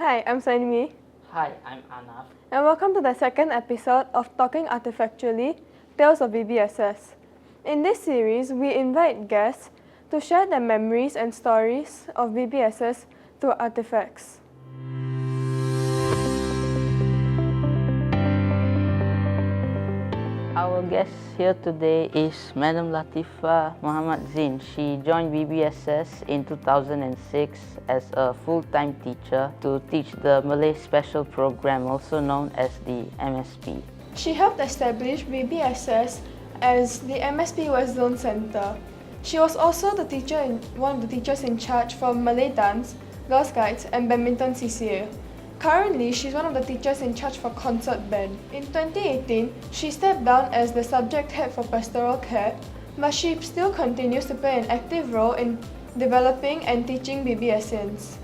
Hi, I'm Sanimi. Hi, I'm Anaf. And welcome to the second episode of Talking Artefactually, Tales of BBSS. In this series, we invite guests to share their memories and stories of BBSS through artifacts. Our guest here today is Madam Latifah Muhammad Zain. She joined BBSS in 2006 as a full-time teacher to teach the Malay Special Program, also known as the MSP. She helped establish BBSS as the MSP West Zone Centre. She was also one of the teachers in charge for Malay dance, Girl Scouts and Badminton CCA. Currently, she's one of the teachers in charge for concert band. In 2018, she stepped down as the subject head for pastoral care, but she still continues to play an active role in developing and teaching BBSNs.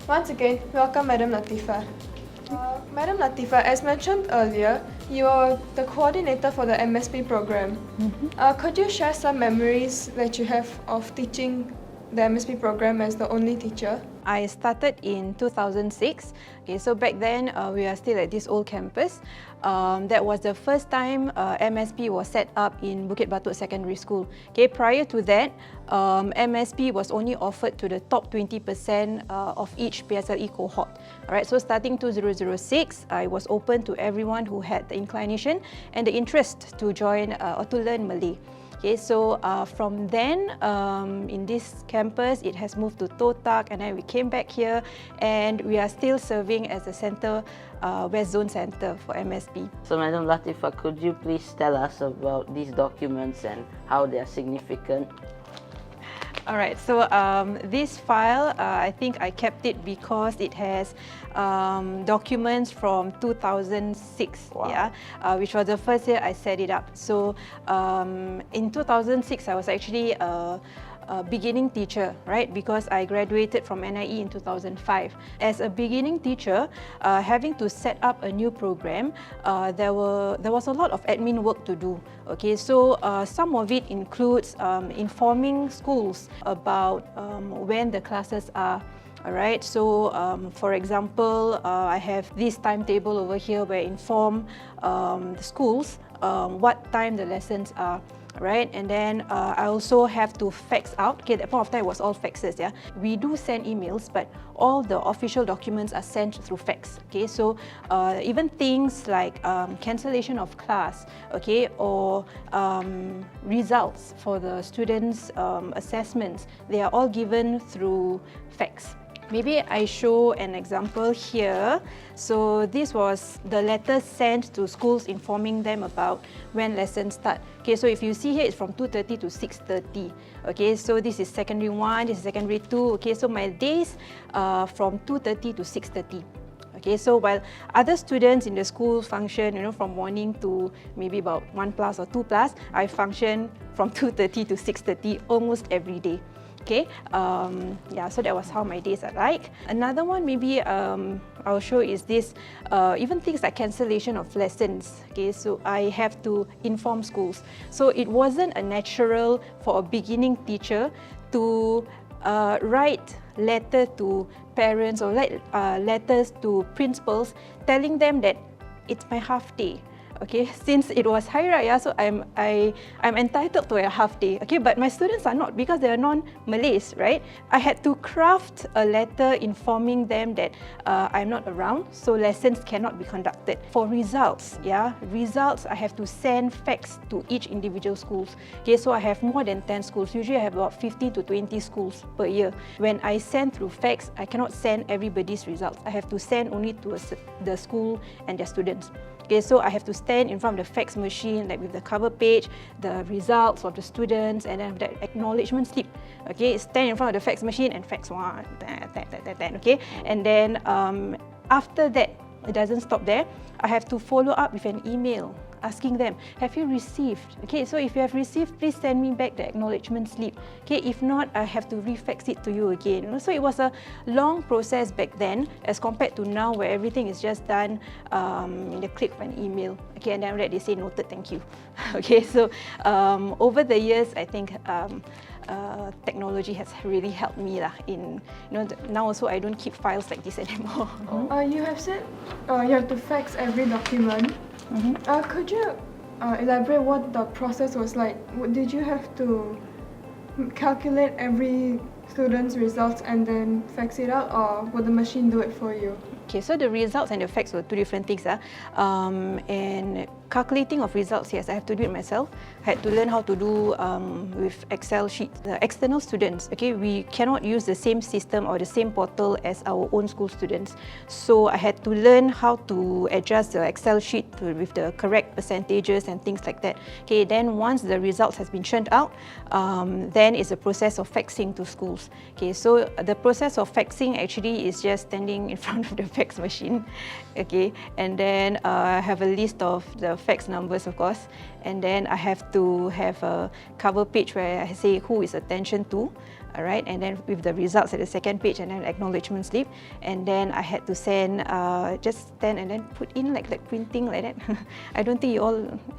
Once again, welcome Madam Latifah. Madam Latifah, as mentioned earlier, you are the coordinator for the MSP program. Could you share some memories that you have of teaching the MSP program as the only teacher? I started in 2006. So back then we are still at this old campus. That was the first time MSP was set up in Bukit Batok Secondary School. Prior to that, MSP was only offered to the top 20% of each PSLE cohort. Alright, so starting 2006, I was open to everyone who had the inclination and the interest to join or to learn Malay. So from then, in this campus, it has moved to Totak, and then we came back here, and we are still serving as the Centre, West Zone Centre for MSP. So, Madam Latifah, could you please tell us about these documents and how they are significant? Alright, so this file, I think I kept it because it has documents from 2006, Wow. which was the first year I set it up. So in 2006, I was actually a beginning teacher, right? Because I graduated from NIE in 2005. As a beginning teacher, having to set up a new program, there was a lot of admin work to do. So some of it includes informing schools about when the classes are. Alright, so for example, I have this timetable over here where I inform the schools what time the lessons are. Right, and then I also have to fax out. At that point of time, it was all faxes. We do send emails, but all the official documents are sent through fax. So even things like cancellation of class, or results for the students' assessments, they are all given through fax. Maybe I show an example here. So this was the letter sent to schools informing them about when lessons start. So if you see here, it's from 2:30 to 6:30. So this is secondary 1, this is secondary 2. So my days from 2:30 to 6:30. So while other students in the school function, from morning to maybe about 1 plus or 2 plus, I function from 2:30 to 6:30 almost every day. So that was how my days are like. Another one maybe I'll show is this, even things like cancellation of lessons. So I have to inform schools. So it wasn't a natural for a beginning teacher to write letter to parents or write letters to principals telling them that it's my half day. Since it was Hari Raya, so I'm entitled to a half day. But my students are not, because they are non-Malays, right? I had to craft a letter informing them that I'm not around, so lessons cannot be conducted. For results, results I have to send fax to each individual schools. So I have more than 10 schools. Usually I have about 15 to 20 schools per year. When I send through fax, I cannot send everybody's results. I have to send only to the school and their students. So I have to stand in front of the fax machine, like with the cover page, the results of the students, and then that acknowledgement slip. Stand in front of the fax machine and fax one, and then after that, it doesn't stop there. I have to follow up with an email. asking them, have you received? Okay, so if you have received, please send me back the acknowledgement slip. Okay, if not, I have to refax it to you again. So it was a long process back then as compared to now where everything is just done in the click of an email. Okay, and then they say noted, thank you. Okay, so over the years, I think technology has really helped me lah. In now also I don't keep files like this anymore. You have said you have to fax every document. Could you elaborate what the process was like? Did you have to calculate every student's results and then fax it out, or would the machine do it for you? Okay, so the results and the fax were two different things. And calculating of results, yes, I have to do it myself. I had to learn how to do with Excel sheets. The external students, okay, we cannot use the same system or the same portal as our own school students. So I had to learn how to adjust the Excel sheet with the correct percentages and things like that. Okay, then once the results has been churned out, then it's a process of faxing to schools. Okay, so the process of faxing actually is just standing in front of the fax machine, okay, and then I have a list of the fax numbers, of course, and then I have to have a cover page where I say who is attention to, all right, and then with the results at the second page and then acknowledgement slip, and then I had to send just stand and then put in like printing like that. I don't think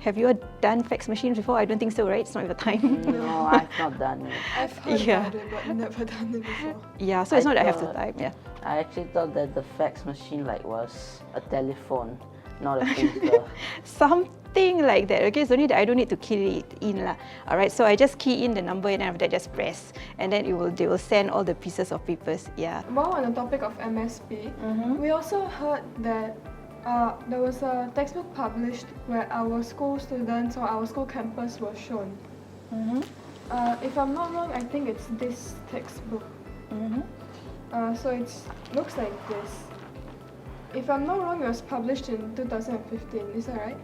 have you all done fax machines before? I don't think so, right? It's not your time. No, I've not done it. I've heard about it, but never done it before. Yeah, so it's not that I have to type. Yeah. I actually thought that the fax machine was a telephone, not a printer. Something like that. Okay, it's only that I don't need to key it in lah. All right, so I just key in the number and after that just press, and then they will send all the pieces of papers. Yeah. While on the topic of MSP, we also heard that there was a textbook published where our school students or our school campus were shown. If I'm not wrong, I think it's this textbook. So it looks like this. If I'm not wrong, it was published in 2015. Is that right?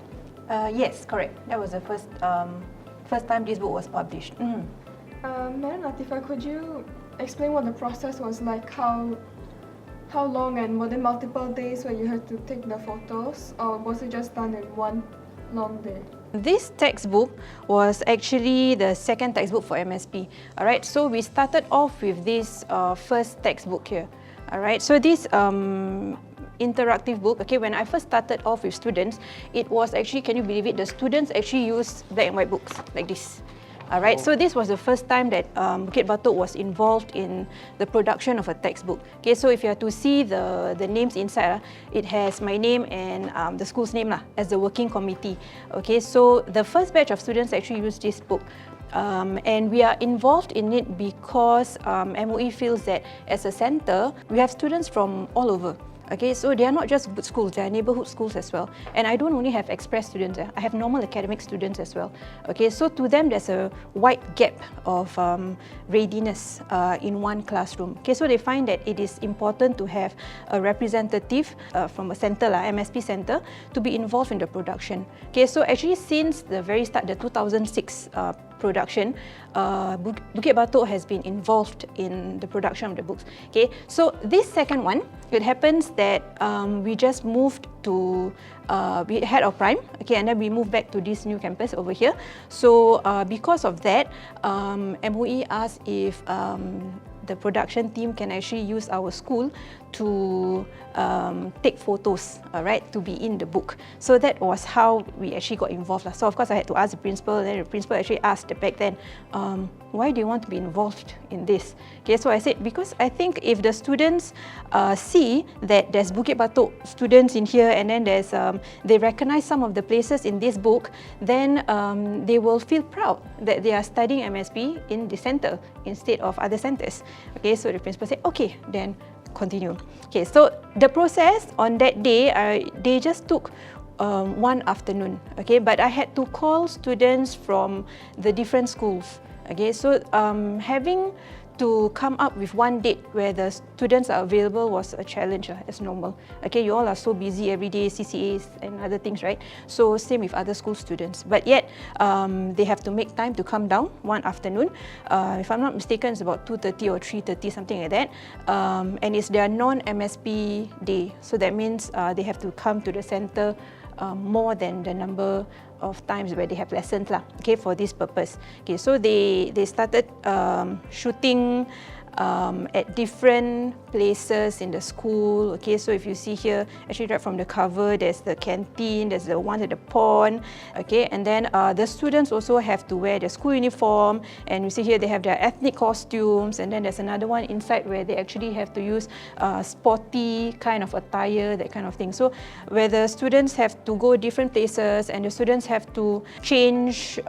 Yes, correct. That was the first time this book was published. Madam Latifah, could you explain what the process was like? How long, and were there multiple days where you had to take the photos, or was it just done in one long day? This textbook was actually the second textbook for MSP. All right, so we started off with this first textbook here. All right, so this interactive book, okay, when I first started off with students, it was actually, can you believe it, the students actually used black and white books like this. All right, so this was the first time that Bukit Batok was involved in the production of a textbook. Okay, so if you have to see the names inside, it has my name and the school's name as the working committee. Okay, so the first batch of students actually used this book. And we are involved in it because MOE feels that as a centre, we have students from all over. Okay, so they are not just good schools, they are neighbourhood schools as well. And I don't only have express students, I have normal academic students as well. Okay, so to them there's a wide gap of readiness in one classroom. Okay, so they find that it is important to have a representative from a centre, MSP centre, to be involved in the production. Okay, so actually since the very start, the 2006 production, Bukit Batok has been involved in the production of the books. Okay, so this second one, it happens that we just moved to, we had our prime, okay, and then we moved back to this new campus over here. So because of that, MOE asked if the production team can actually use our school to take photos, right, to be in the book. So that was how we actually got involved. So of course I had to ask the principal, and then the principal actually asked back then, why do you want to be involved in this? Okay, so I said, because I think if the students see that there's Bukit Batok students in here, and then there's they recognize some of the places in this book, then they will feel proud that they are studying MSP in the centre instead of other centres. Okay, so the principal said, okay, then continue. Okay, so the process on that day, they just took one afternoon. Okay, but I had to call students from the different schools. Okay, so having to come up with one date where the students are available was a challenge as normal. Okay, you all are so busy every day, CCAs and other things, right? So same with other school students. But yet, they have to make time to come down one afternoon. If I'm not mistaken, it's about 2:30 or 3:30, something like that. And it's their non-MSP day. So that means they have to come to the centre more than the number of times where they have lessons lah, okay, for this purpose. Okay, so they started shooting at different places in the school. Okay, so if you see here, actually right from the cover, there's the canteen, there's the one at the pond. Okay, and then the students also have to wear their school uniform, and you see here they have their ethnic costumes, and then there's another one inside where they actually have to use sporty kind of attire, that kind of thing. So where the students have to go different places and the students have to change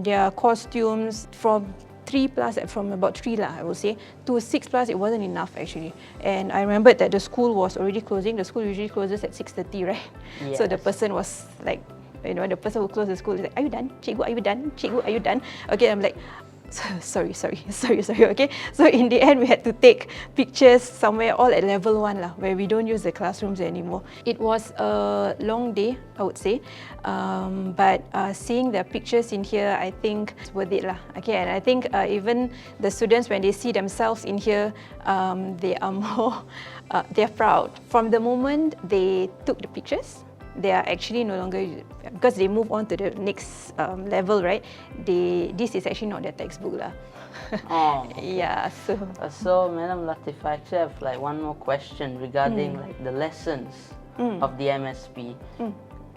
their costumes from 3 plus, from about 3 lah, I would say, to 6 plus, it wasn't enough actually. And I remembered that the school was already closing. The school usually closes at 6:30, right? Yes. So the person was like, you know, the person who closed the school is like, are you done? Cikgu, are you done? Cikgu, are you done? Okay, I'm like, sorry, okay. So in the end, we had to take pictures somewhere all at level 1 lah, where we don't use the classrooms anymore. It was a long day, I would say, but seeing the pictures in here, I think it's worth it lah. Okay, and I think even the students, when they see themselves in here, they are more, they're proud. From the moment they took the pictures, they are actually no longer, because they move on to the next level, right? This is actually not their textbook lah. Oh, okay. Yeah, so. So, Madam Latifah, I actually have like one more question regarding like the lessons of the MSP.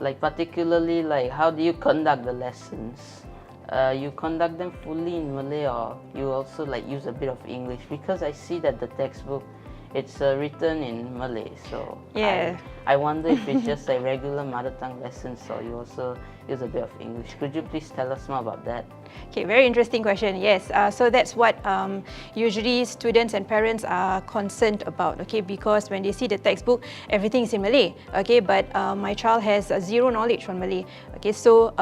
Like particularly, like how do you conduct the lessons? You conduct them fully in Malay, or you also like use a bit of English? Because I see that the textbook, it's written in Malay, so yeah. I wonder if it's just like regular mother tongue lessons, or you also use a bit of English. Could you please tell us more about that? Okay, very interesting question. Yes, so that's what usually students and parents are concerned about. Okay, because when they see the textbook, everything is in Malay. Okay, but my child has zero knowledge on Malay. Okay, so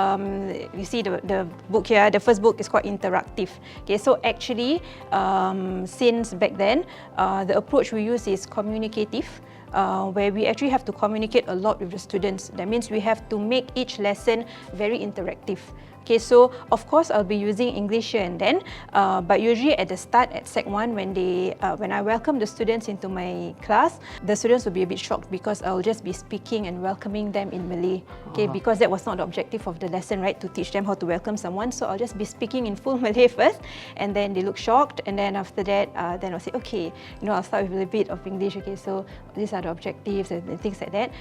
you see the book here. The first book is quite interactive. Okay, so actually, since back then, the approach we use is communicative. Where we actually have to communicate a lot with the students. That means we have to make each lesson very interactive. Okay, so of course I'll be using English here and then, but usually at the start at Sec 1, when I welcome the students into my class, the students will be a bit shocked because I'll just be speaking and welcoming them in Malay. Okay, because that was not the objective of the lesson, right? To teach them how to welcome someone. So I'll just be speaking in full Malay first, and then they look shocked, and then after that, then I'll say, okay, you know, I'll start with a bit of English. Okay, so these are the objectives and things like that.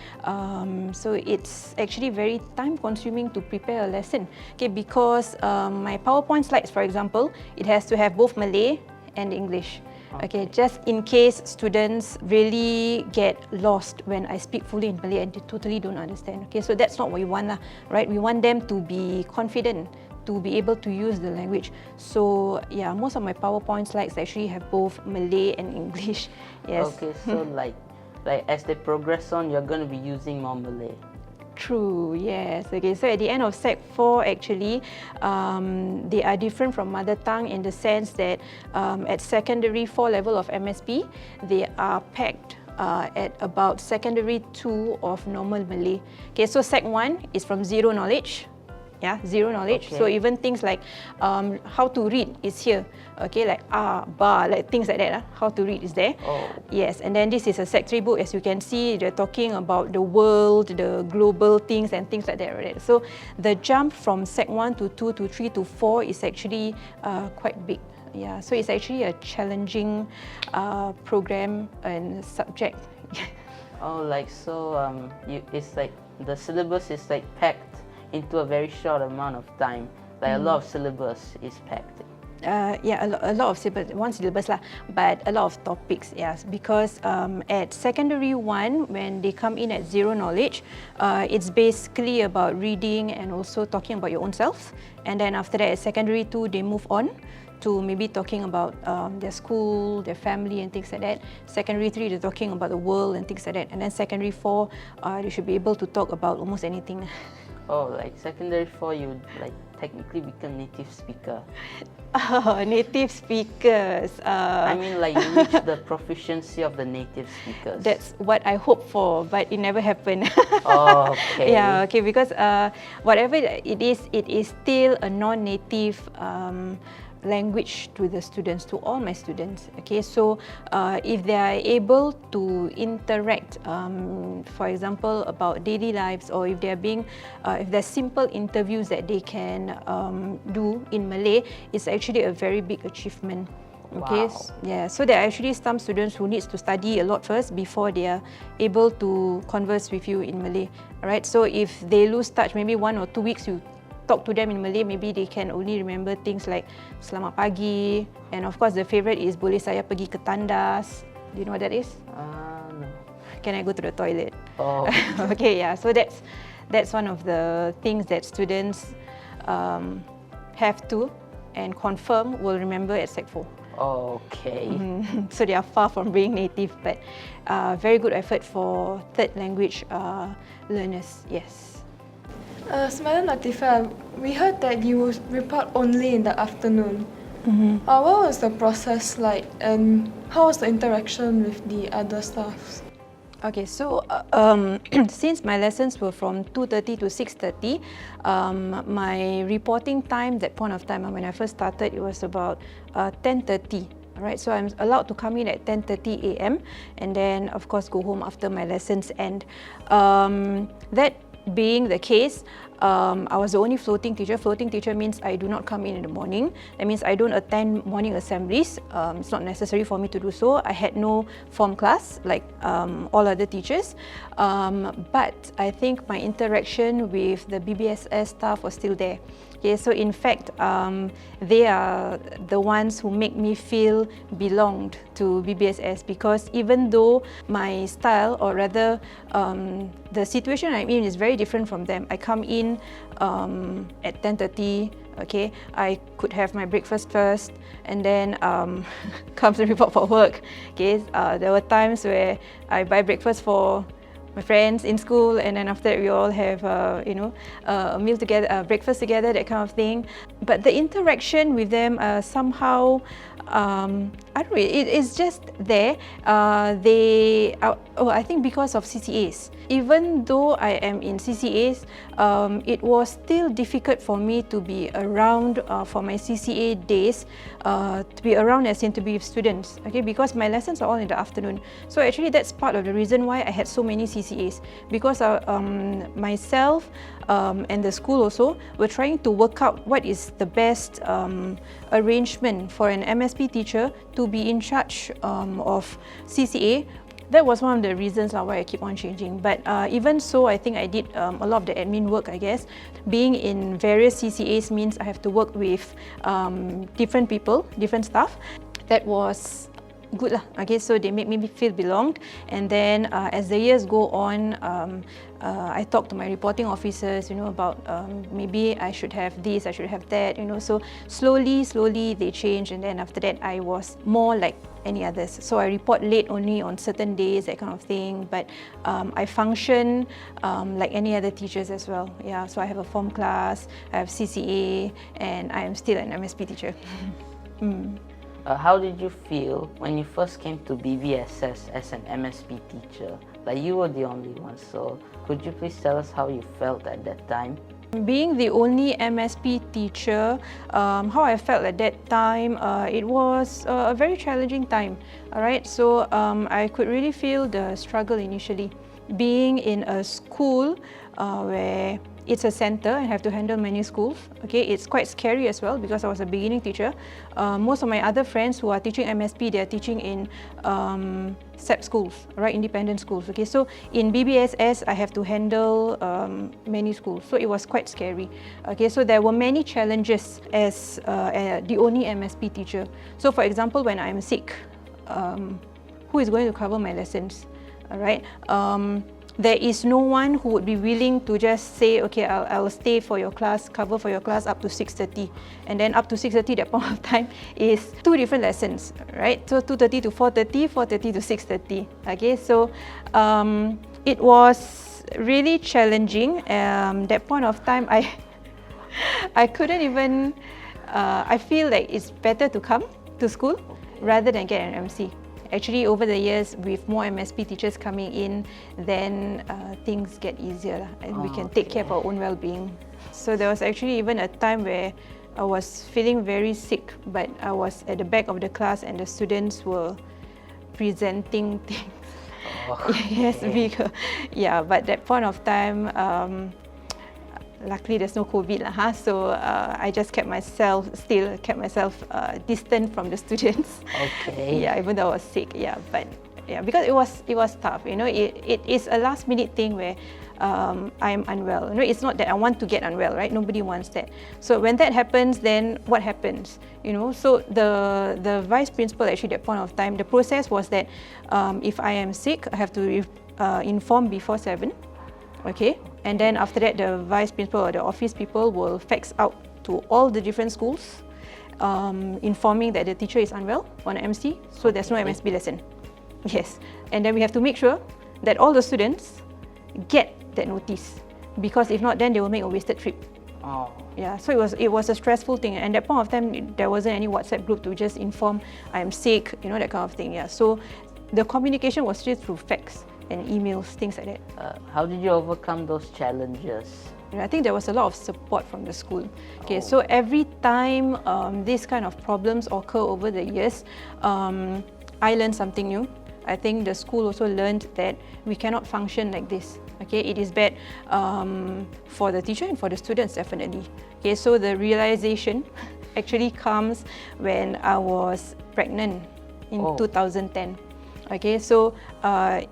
So it's actually very time-consuming to prepare a lesson. Okay, because my PowerPoint slides, for example, it has to have both Malay and English. Okay, just in case students really get lost when I speak fully in Malay and they totally don't understand. Okay, so that's not what we want, right? We want them to be confident, to be able to use the language. So yeah, most of my PowerPoint slides actually have both Malay and English. Yes. Okay, so like as they progress on, you're going to be using more Malay. True, yes. Okay, so at the end of Sec 4, actually, they are different from mother tongue in the sense that at secondary 4 level of MSP, they are pegged at about secondary 2 of normal Malay. Okay, so Sec 1 is from zero knowledge. Yeah, zero knowledge. Okay. So even things like how to read is here. Okay, like ba, like things like that. How to read is there. Oh. Yes, and then this is a Sec 3 book. As you can see, they're talking about the world, the global things and things like that. Right? So the jump from Sec 1 to 2 to 3 to 4 is actually quite big. Yeah, so it's actually a challenging program and subject. Oh, like so, it's like the syllabus is like packed into a very short amount of time. Like a lot of syllabus is packed. Yeah, a lot of syllabus, one syllabus lah, but a lot of topics, yes. Because at secondary 1, when they come in at zero knowledge, it's basically about reading and also talking about your own self. And then after that, at secondary 2, they move on to maybe talking about their school, their family and things like that. Secondary 3, they're talking about the world and things like that. And then secondary 4, they should be able to talk about almost anything. Oh, like secondary 4, you would like technically become native speaker. Oh, native speakers. I mean, like you reach the proficiency of the native speakers. That's what I hope for, but it never happened. Oh, okay. Yeah, okay, because whatever it is still a non-native language to the students, to all my students. Okay, so if they are able to interact, for example, about daily lives, or if they are being, if there's simple interviews that they can do in Malay, it's actually a very big achievement. Okay, Wow. yeah, so there are actually some students who needs to study a lot first before they are able to converse with you in Malay. Alright, so if they lose touch, maybe 1 or 2 weeks you talk to them in Malay, maybe they can only remember things like Selamat pagi, and of course the favourite is boleh saya pergi ke tandas. Do you know what that is? No. Can I go to the toilet? Oh. Okay, yeah, so that's one of the things that students have to and confirm will remember at Sec 4. Okay. So they are far from being native, but very good effort for third language learners, yes. Madam Latifah, we heard that you report only in the afternoon. What was the process like, and how was the interaction with the other staffs? Okay, so since my lessons were from 2:30 to 6:30, my reporting time, that point of time when I first started, it was about 10:30. Right, so I'm allowed to come in at 10:30 a.m. and then of course go home after my lessons end. That being the case, I was the only floating teacher. Floating teacher means I do not come in the morning. That means I don't attend morning assemblies. It's not necessary for me to do so. I had no form class like all other teachers. But I think my interaction with the BBSS staff was still there. Okay, so in fact, they are the ones who make me feel belonged to BBSS, because even though my style, or rather the situation I'm in, is very different from them. I come in at 10:30. Okay, I could have my breakfast first, and then come to report for work. Okay, there were times where I buy breakfast for my friends in school, and then after that we all have a meal together, breakfast together, that kind of thing. But the interaction with them somehow, I don't know, it's just there. I think because of CCAs. Even though I am in CCAs, it was still difficult for me to be around for my CCA days, to be around as in to be with students, okay, because my lessons are all in the afternoon. So actually that's part of the reason why I had so many CCAs, because myself and the school also were trying to work out what is the best arrangement for an MSP teacher to be in charge of CCA. That was one of the reasons why I keep on changing. But even so, I think I did a lot of the admin work, I guess. Being in various CCAs means I have to work with different people, different staff. That was good lah. Okay, so they make me feel belonged. And then as the years go on, I talk to my reporting officers, about maybe I should have this, I should have that, So slowly they change, and then after that I was more like any others. So I report late only on certain days, that kind of thing. But I function like any other teachers as well. Yeah, so I have a form class, I have CCA, and I am still an MSP teacher. How did you feel when you first came to BBSS as an MSP teacher? Like, you were the only one, so could you please tell us how you felt at that time? Being the only MSP teacher, how I felt at that time, it was a very challenging time. Alright, so I could really feel the struggle initially. Being in a school where it's a center and have to handle many schools. Okay, it's quite scary as well because I was a beginning teacher. Most of my other friends who are teaching MSP, they are teaching in SEP schools, right, independent schools. Okay, so in BBSS, I have to handle many schools, so it was quite scary. Okay, so there were many challenges as the only MSP teacher. So for example, when I'm sick, who is going to cover my lessons? All right. There is no one who would be willing to just say, okay, I'll stay for your class, cover for your class up to 6:30, and then up to 6:30, that point of time is 2 different lessons, right? So 2:30 to 4:30, 4:30 to 6:30. Okay, so it was really challenging. That point of time, I couldn't even. I feel like it's better to come to school rather than get an MC. Actually, over the years, with more MSP teachers coming in, then things get easier and we can take care of our own well-being. So there was actually even a time where I was feeling very sick, but I was at the back of the class and the students were presenting things. Yes, because, yeah, but that point of time, luckily there's no COVID lah, so I just kept myself distant from the students. Okay. Yeah, even though I was sick, yeah, but yeah, because it was tough, you know, it is a last minute thing where I'm unwell. You know, it's not that I want to get unwell, right? Nobody wants that. So when that happens, then what happens? You know, so the vice principal actually at that point of time, the process was that if I am sick, I have to inform before 7, okay? And then after that, the vice principal or the office people will fax out to all the different schools, informing that the teacher is unwell on MC, so there's no MSB lesson. Yes, and then we have to make sure that all the students get that notice, because if not, then they will make a wasted trip. Oh. Yeah, so it was a stressful thing, and at that point of time, there wasn't any WhatsApp group to just inform I'm sick, you know, that kind of thing. Yeah, so the communication was just through fax and emails, things like that. How did you overcome those challenges? I think there was a lot of support from the school. Okay, so every time these kind of problems occur over the years, I learned something new. I think the school also learned that we cannot function like this. Okay, it is bad for the teacher and for the students, definitely. Okay, so the realization actually comes when I was pregnant in 2010. Okay, so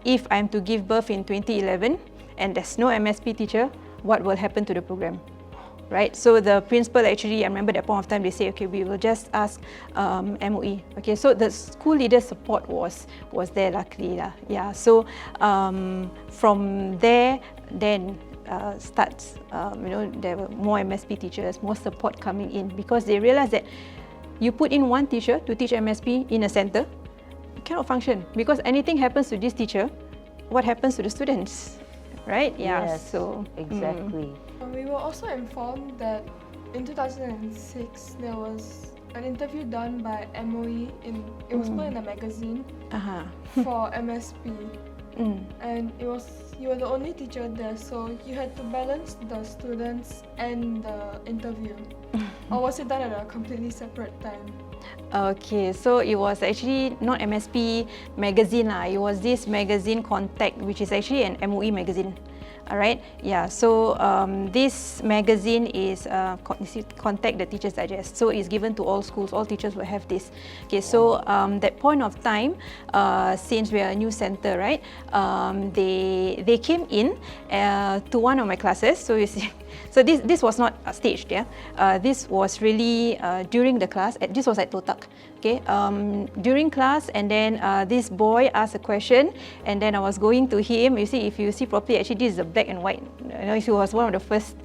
if I'm to give birth in 2011 and there's no MSP teacher, what will happen to the program? Right, so the principal actually, I remember that point of time, they say, okay, we will just ask MOE. Okay, so the school leader support was there, luckily lah. Yeah, so from there, then starts, you know, there were more MSP teachers, more support coming in, because they realized that you put in one teacher to teach MSP in a center, it cannot function, because anything happens to this teacher, what happens to the students? Right? Yeah. Yes, so exactly. We were also informed that in 2006 there was an interview done by MOE it was put in a magazine for MSP, and you were the only teacher there, so you had to balance the students and the interview. Or was it done at a completely separate time? Okay, so it was actually not MSP magazine lah. It was this magazine Contact, which is actually an MOE magazine. Alright, yeah. So this magazine is Contact the Teachers Digest. So it's given to all schools. All teachers will have this. Okay, so that point of time, since we are a new center, right? They came in to one of my classes. So you see. So this was not staged, yeah. This was really during the class. This was at Totak, okay. During class, and then this boy asked a question, and then I was going to him. You see, if you see properly, actually this is a black and white. You know, he was one of the first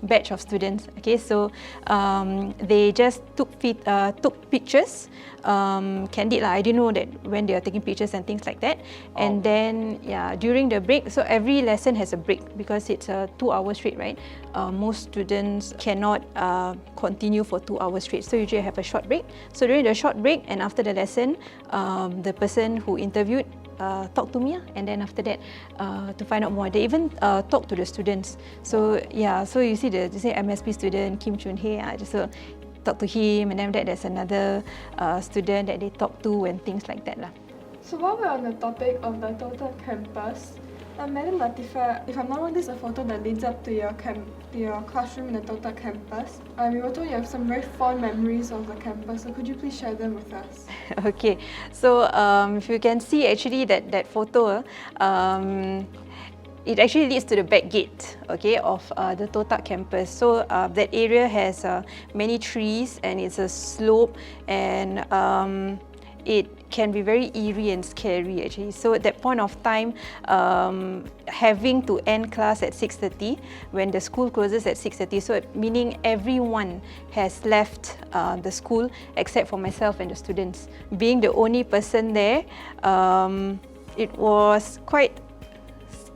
batch of students. Okay, so they just took pictures. Candid lah. I didn't know that when they are taking pictures and things like that. And then yeah, during the break, so every lesson has a break because it's a 2 hours straight, right? Most students cannot continue for 2 hours straight. So usually I have a short break. So during the short break and after the lesson, the person who interviewed talk to me, and then after that to find out more. They even talk to the students. So yeah, so you see the MSP student Kim Chun Hei, just talk to him, and then there's another student that they talk to and things like that lah. So while we're on the topic of the total campus, Madam Latifah, if I'm not wrong, this is a photo that leads up to your classroom in the total campus. We were told you have some very fond memories of the campus, so could you please share them with us? Okay, so if you can see actually that photo, it actually leads to the back gate, okay, of the Totak campus. So that area has many trees, and it's a slope, and it can be very eerie and scary actually. So at that point of time, having to end class at 6:30 when the school closes at 6:30, so meaning everyone has left the school except for myself and the students. Being the only person there, it was quite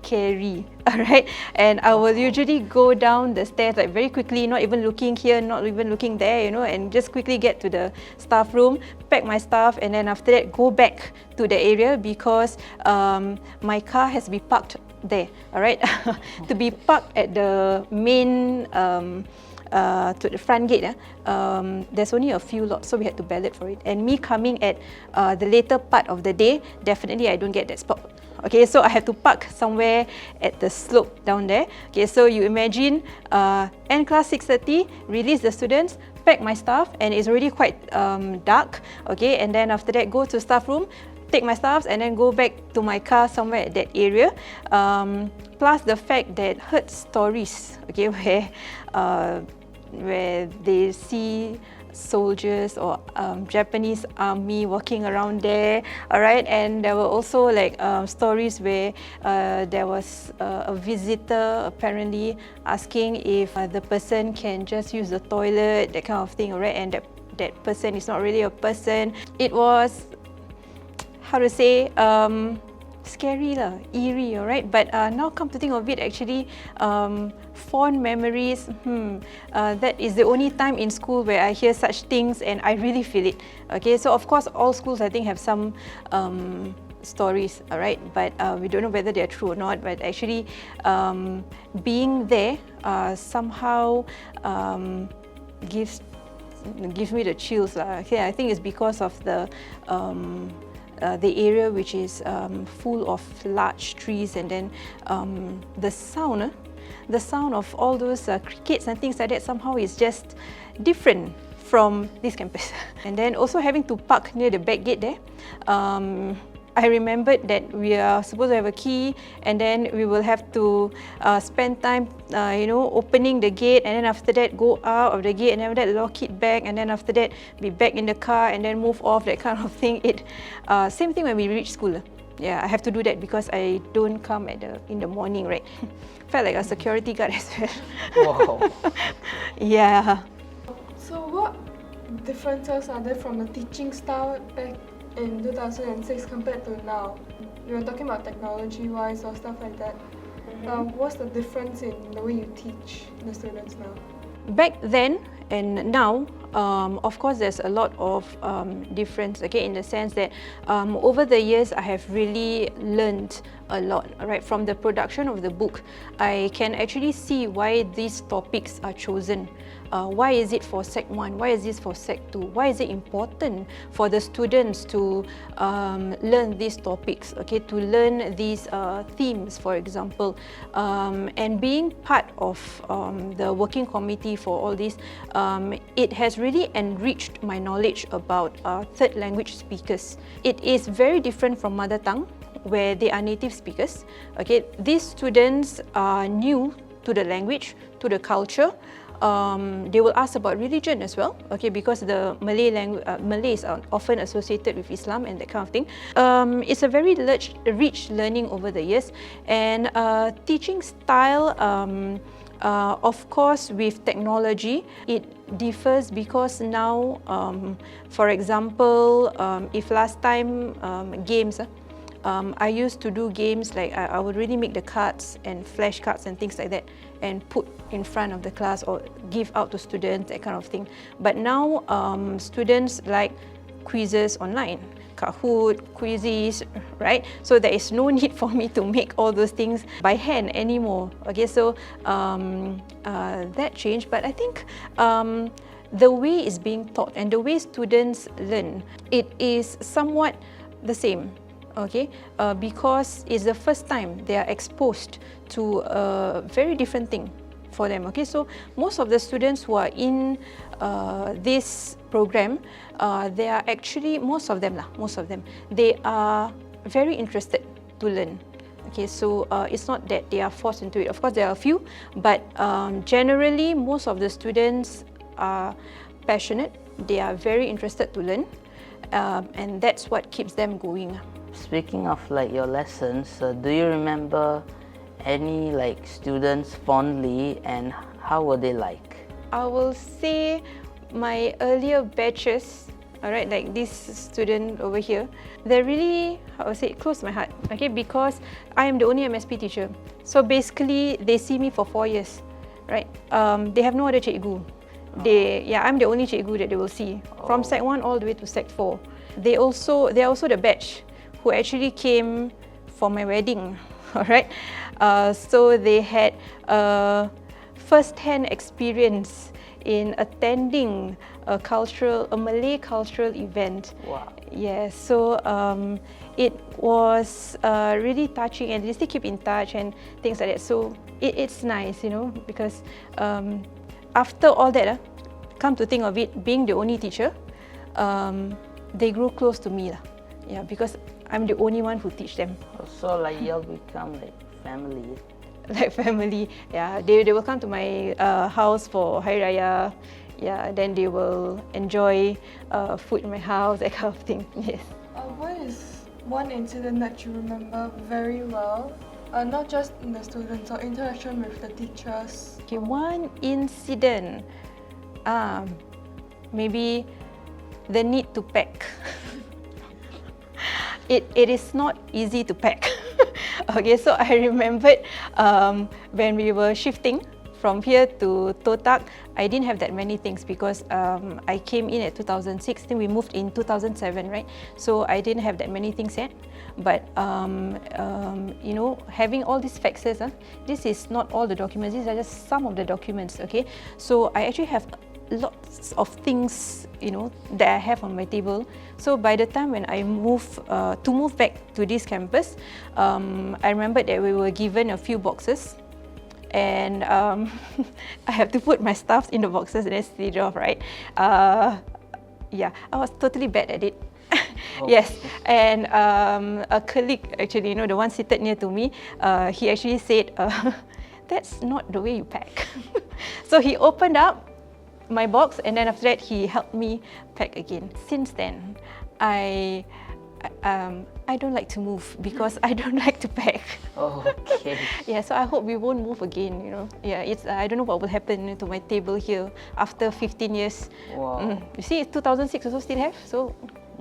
scary, alright? And I will usually go down the stairs like very quickly, not even looking here, not even looking there, you know, and just quickly get to the staff room, pack my stuff, and then after that go back to the area because my car has to be parked there, alright? To be parked at the main to the front gate, there's only a few lots, so we had to ballot for it. And me coming at the later part of the day, definitely I don't get that spot. Okay, so I have to park somewhere at the slope down there. Okay, so you imagine end class 6:30, release the students, pack my stuff, and it's already quite dark. Okay, and then after that go to staff room, take my stuffs, and then go back to my car somewhere at that area. Plus the fact that heard stories, okay, where they see soldiers or Japanese army walking around there, alright, and there were also like stories where there was a visitor apparently asking if the person can just use the toilet, that kind of thing, alright, and that person is not really a person. It was, how to say, scary lah, eerie, alright. But now come to think of it, actually, fond memories. That is the only time in school where I hear such things, and I really feel it. Okay, so of course, all schools I think have some stories, alright. But we don't know whether they are true or not. But actually, being there somehow gives me the chills lah. Okay, I think it's because of the area which is full of large trees, and then the sound of all those crickets and things like that somehow is just different from this campus. And then also having to park near the back gate there. I remembered that we are supposed to have a key, and then we will have to spend time, opening the gate, and then after that go out of the gate, and then after that lock it back, and then after that be back in the car, and then move off, that kind of thing. Same thing when we reach school. Yeah, I have to do that because I don't come in the morning, right? Felt like a security guard as well. Wow. Yeah. So what differences are there from the teaching style back in 2006 compared to now? You were talking about technology-wise or stuff like that. What's the difference in the way you teach the students now? Back then and now, of course, there's a lot of difference, okay, in the sense that over the years, I have really learned a lot, right? From the production of the book, I can actually see why these topics are chosen. Why is it for Sec 1? Why is this for Sec 2? Why is it important for the students to learn these topics, okay, to learn these themes, for example. And being part of the working committee for all this, it has really enriched my knowledge about third language speakers. It is very different from mother tongue, where they are native speakers. Okay, these students are new to the language, to the culture. They will ask about religion as well, okay, because the Malays are often associated with Islam and that kind of thing. It's a very rich learning over the years, and teaching style, of course, with technology, it differs because now, for example, if last time games, I used to do games like I would really make the cards and flashcards and things like that and put in front of the class or give out to students, that kind of thing. But now students like quizzes online, Kahoot, Quizzes, right? So there is no need for me to make all those things by hand anymore. Okay, so that changed, but I think the way it's being taught and the way students learn, it is somewhat the same. Okay, because it's the first time they are exposed to a very different thing for them. Okay, so most of the students who are in this program, they are actually, most of them, they are very interested to learn. Okay, so it's not that they are forced into it. Of course, there are a few, but generally, most of the students are passionate. They are very interested to learn, and that's what keeps them going. Speaking of like your lessons, do you remember any like students fondly, and how were they like? I will say my earlier batches, alright, like this student over here, they're really, I would say, close to my heart, okay, because I am the only MSP teacher. So basically, they see me for 4 years, right? They have no other cikgu. I'm the only cikgu that they will see, from Sec 1 all the way to Sec 4. They are also the batch who actually came for my wedding, alright? So they had a first-hand experience in attending a Malay cultural event. Wow. Yes, so it was really touching, and they still keep in touch and things like that. So it's nice, because after all that, come to think of it, being the only teacher, they grew close to me. Yeah, because I'm the only one who teach them. So like y'all become like family. Like family, yeah. They will come to my house for Hari Raya. Yeah, then they will enjoy food in my house, that kind of thing. Yes. What is one incident that you remember very well? Not just in the students or interaction with the teachers. Okay, one incident. Maybe the need to pack. It is not easy to pack. Okay, so I remembered when we were shifting from here to Totak, I didn't have that many things because I came in at 2006, then we moved in 2007, right? So I didn't have that many things yet. But having all these faxes, this is not all the documents, these are just some of the documents, okay? So I actually have lots of things, that I have on my table. So by the time when I move back to this campus, I remember that we were given a few boxes, and I have to put my stuff in the boxes and then seal it off, right? Yeah, I was totally bad at it. Oh. Yes, and a colleague, actually, the one seated near to me, he actually said, that's not the way you pack. So he opened up my box, and then after that he helped me pack again. Since then, I don't like to move because I don't like to pack. Oh, okay. Yeah, so I hope we won't move again, Yeah, I don't know what will happen to my table here after 15 years. Wow. You see, 2006 also still have, so...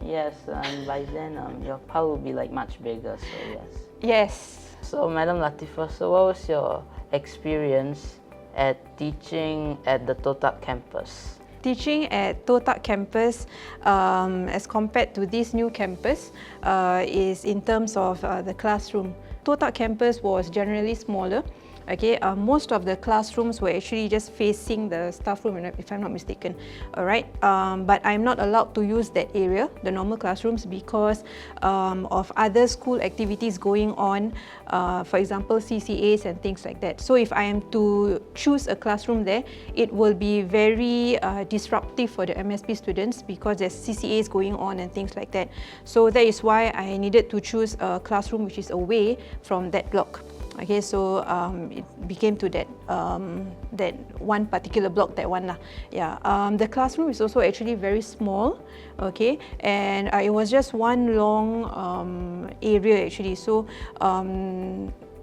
Yes, and by then your pile will be like much bigger, so yes. Yes. So Madam Latifah, so what was your experience at teaching at the Totak campus? Teaching at Totak campus as compared to this new campus is in terms of the classroom. Totak campus was generally smaller. Okay, most of the classrooms were actually just facing the staff room, if I'm not mistaken. All right, but I'm not allowed to use that area, the normal classrooms, because of other school activities going on, for example, CCAs and things like that. So if I am to choose a classroom there, it will be very disruptive for the MSP students because there's CCAs going on and things like that. So that is why I needed to choose a classroom which is away from that block. Okay, so it became to that that one particular block, that one lah. Yeah, the classroom is also actually very small. Okay, and it was just one long area actually. So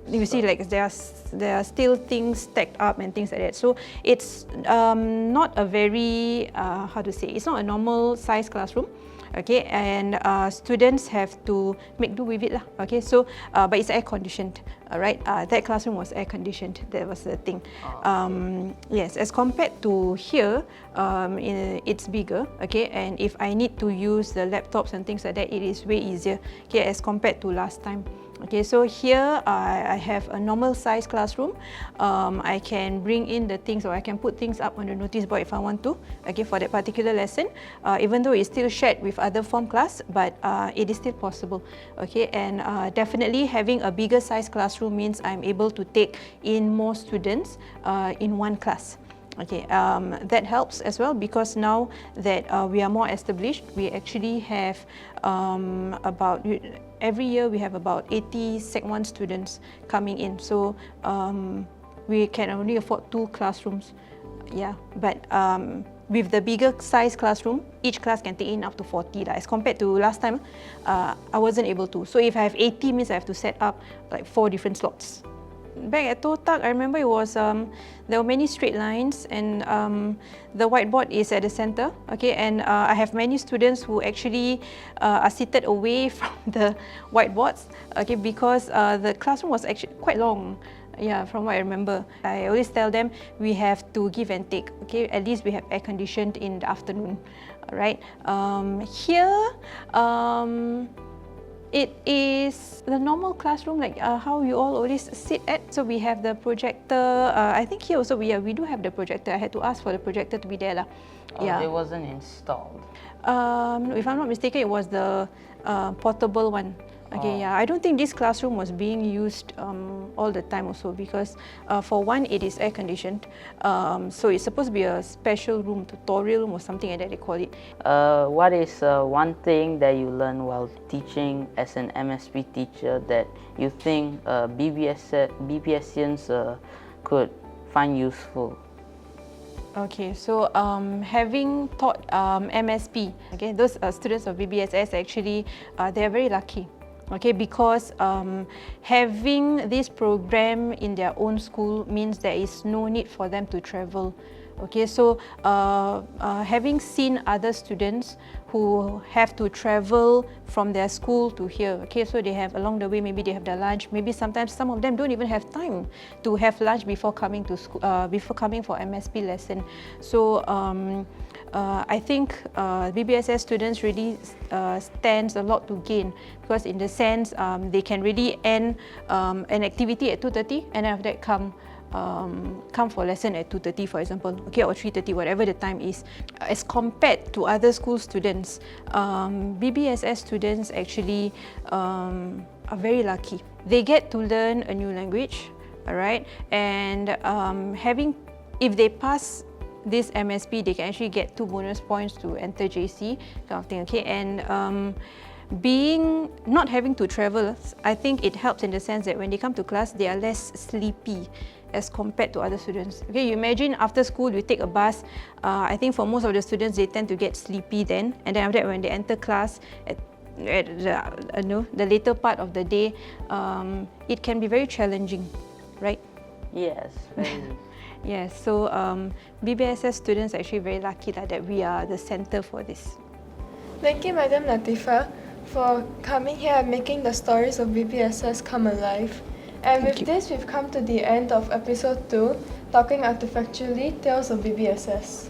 you see, like there are still things stacked up and things like that. So it's not a very how to say? It's not a normal size classroom. Okay, and students have to make do with it lah. Okay, so but it's air conditioned. All right, that classroom was air conditioned. That was the thing. Yes, as compared to here, it's bigger. Okay, and if I need to use the laptops and things like that, it is way easier. Okay, as compared to last time. Okay, so here I have a normal size classroom. I can bring in the things, or I can put things up on the notice board if I want to. Okay, for that particular lesson, even though it's still shared with other form class, but it is still possible. Okay, and definitely having a bigger size classroom means I'm able to take in more students in one class. Okay, that helps as well because now that we are more established, we actually have every year we have about 80 Sec 1 students coming in. So we can only afford 2 classrooms. Yeah, but with the bigger size classroom, each class can take in up to 40. As compared to last time, I wasn't able to. So if I have 80, means I have to set up like 4 different slots. Back at Totak, I remember it was there were many straight lines, and the whiteboard is at the center. Okay, and I have many students who actually are seated away from the whiteboards. Okay, because the classroom was actually quite long. Yeah, from what I remember, I always tell them we have to give and take. Okay, at least we have air conditioned in the afternoon. All right. Here. It is the normal classroom, like how you all always sit at. So we have the projector. I think here also we do have the projector. I had to ask for the projector to be there, lah. Oh, it wasn't installed. If I'm not mistaken, it was the portable one. Okay, yeah. I don't think this classroom was being used all the time also because for one, it is air conditioned. So it's supposed to be a special room, tutorial room or something like that they call it. What is one thing that you learned while teaching as an MSP teacher that you think BBSians could find useful? Okay, so having taught MSP, okay, those students of BBSS actually, they are very lucky. Okay, because having this program in their own school means there is no need for them to travel. Okay, so having seen other students who have to travel from their school to here, okay, so they have along the way, maybe they have their lunch, maybe sometimes some of them don't even have time to have lunch before coming to school, before coming for MSP lesson. So I think BBSS students really stands a lot to gain because in the sense they can really end an activity at 2:30 and then after that come for lesson at 2:30 for example, okay, or 3:30, whatever the time is. As compared to other school students, BBSS students actually are very lucky. They get to learn a new language, alright, and if they pass this MSP, they can actually get 2 bonus points to enter JC, kind of thing, okay, and not having to travel, I think it helps in the sense that when they come to class, they are less sleepy as compared to other students. Okay, you imagine after school you take a bus. I think for most of the students they tend to get sleepy then, and then after that when they enter class at the later part of the day, it can be very challenging, right? Yes, very. Yes, so BBSS students are actually very lucky that we are the center for this. Thank you, Madam Latifah, for coming here and making the stories of BBSS come alive. And with this, we've come to the end of episode 2, Talking Artefactually, Tales of BBSS.